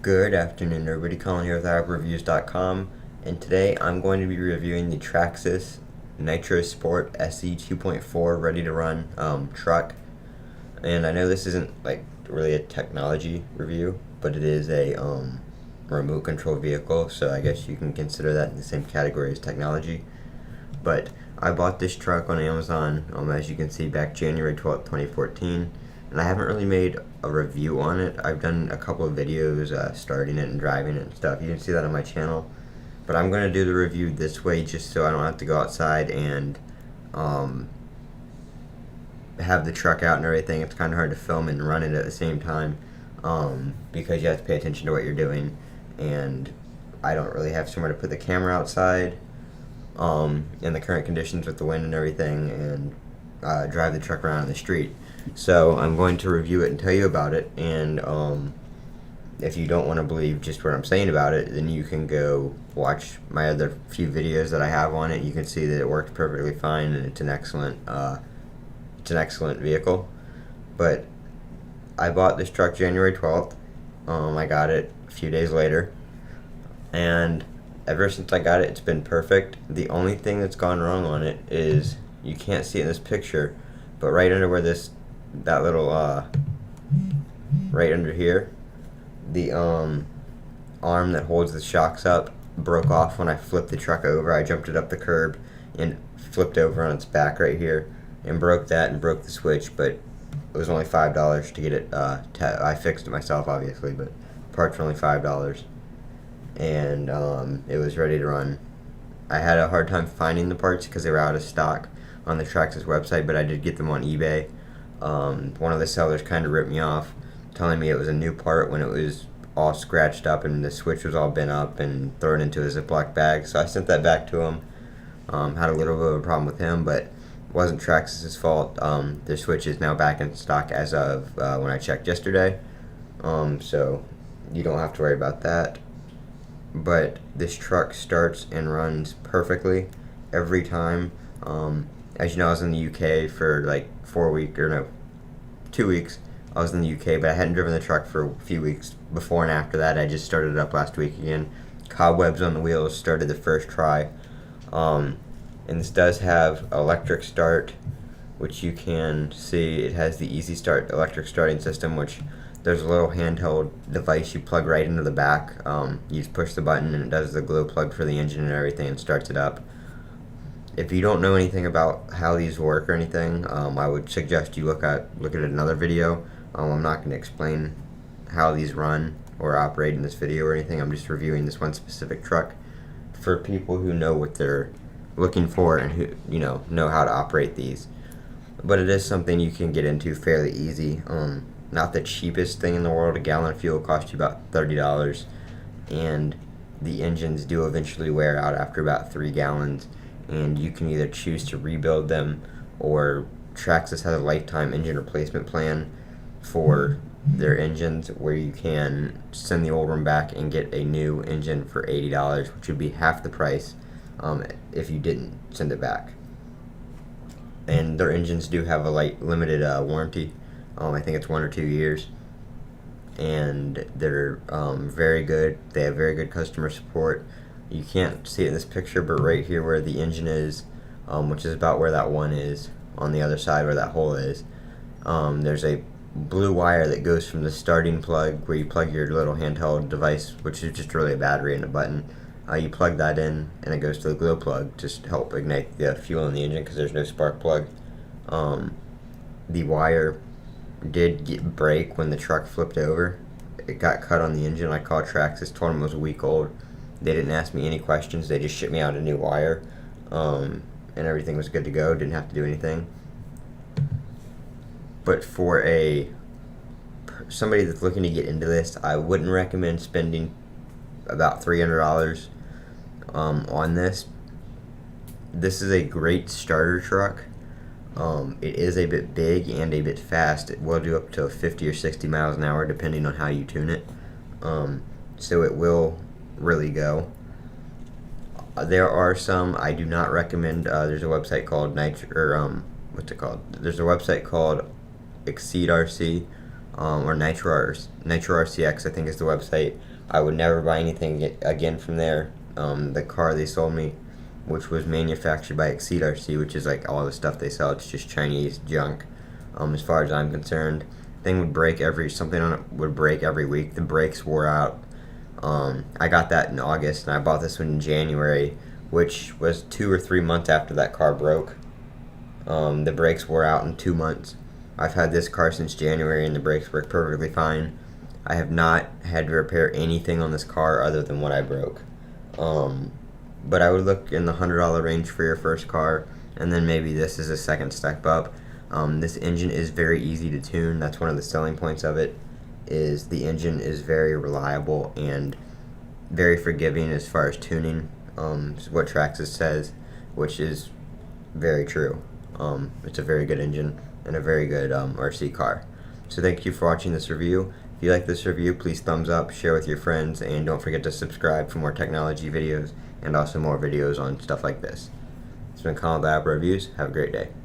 Good afternoon, everybody. Colin here with AppReviews.com, and today I'm going to be reviewing the Traxxas Nitro Sport SE 2.4 ready to run truck. And I know this isn't like really a technology review, but it is a remote control vehicle, so I guess you can consider that in the same category as technology. But I bought this truck on Amazon, as you can see, back January 12th, 2014. And I haven't really made a review on it. I've done a couple of videos starting it and driving it and stuff. You can see that on my channel. But I'm going to do the review this way just so I don't have to go outside and have the truck out and everything. It's kind of hard to film and run it at the same time because you have to pay attention to what you're doing. And I don't really have somewhere to put the camera outside in the current conditions with the wind and everything, and drive the truck around in the street. So I'm going to review it and tell you about it, and if you don't want to believe just what I'm saying about it, then you can go watch my other few videos that I have on it. You can see that it works perfectly fine, and it's an excellent vehicle. But I bought this truck January 12th. I got it a few days later, and ever since I got it, it's been perfect. The only thing that's gone wrong on it is, you can't see it in this picture, but right under where that little right under here, the arm that holds the shocks up broke off when I flipped the truck over. I jumped it up the curb and flipped over on its back right here and broke that and broke the switch, but it was only $5 to get it I fixed it myself, obviously, but parts were only $5, and it was ready to run. I had a hard time finding the parts because they were out of stock on the Traxxas website, but I did get them on eBay. One of the sellers kind of ripped me off, telling me it was a new part when it was all scratched up and the switch was all bent up and thrown into a Ziploc bag. So I sent that back to him. Had a little bit of a problem with him, but it wasn't Traxxas' fault. Their switch is now back in stock as of when I checked yesterday. So you don't have to worry about that. But this truck starts and runs perfectly every time. As you know, I was in the UK for like 2 weeks. I was in the UK, but I hadn't driven the truck for a few weeks before and after that. I just started it up last week again. Cobwebs on the wheels started the first try. And this does have electric start, which you can see. It has the Easy Start electric starting system, which there's a little handheld device you plug right into the back. You just push the button and it does the glow plug for the engine and everything and starts it up. If you don't know anything about how these work or anything, I would suggest you look at another video. I'm not going to explain how these run or operate in this video or anything. I'm just reviewing this one specific truck for people who know what they're looking for and who know how to operate these. But it is something you can get into fairly easy. Not the cheapest thing in the world. A gallon of fuel costs you about $30, and the engines do eventually wear out after about 3 gallons. And you can either choose to rebuild them, or Traxxas has a lifetime engine replacement plan for their engines where you can send the old one back and get a new engine for $80, which would be half the price if you didn't send it back. And their engines do have a limited warranty. I think it's 1 or 2 years, and they're very good. They have very good customer support. You can't see it in this picture, but right here where the engine is, which is about where that one is, on the other side where that hole is, there's a blue wire that goes from the starting plug where you plug your little handheld device, which is just really a battery and a button. You plug that in and it goes to the glow plug to help ignite the fuel in the engine because there's no spark plug. The wire did break when the truck flipped over. It got cut on the engine. I called Traxxas, told them it was a week old. They didn't ask me any questions. They just shipped me out a new wire, and everything was good to go. Didn't have to do anything. But for somebody that's looking to get into this, I wouldn't recommend spending about $300 on this. This is a great starter truck. It is a bit big and a bit fast. It will do up to 50 or 60 miles an hour depending on how you tune it. So it will really go. There are some I do not recommend. There's a website called what's it called? There's a website called Exceed RC, or Nitro RCX, I think is the website, I would never buy anything again from there. The car they sold me, which was manufactured by Exceed RC, which is like all the stuff they sell, it's just Chinese junk. As far as I'm concerned, thing would break something on it would break every week. The brakes wore out. I got that in August, and I bought this one in January, which was 2 or 3 months after that car broke. The brakes wore out in 2 months. I've had this car since January, and the brakes work perfectly fine. I have not had to repair anything on this car other than what I broke. But I would look in the $100 range for your first car, and then maybe this is a second step up. This engine is very easy to tune. That's one of the selling points of it, is the engine is very reliable and very forgiving as far as tuning. Is what Traxxas says, which is very true. It's a very good engine and a very good RC car. So thank you for watching this review. If you like this review, please thumbs up, share with your friends, and don't forget to subscribe for more technology videos and also more videos on stuff like this. It's been Colin with Apple Reviews. Have a great day.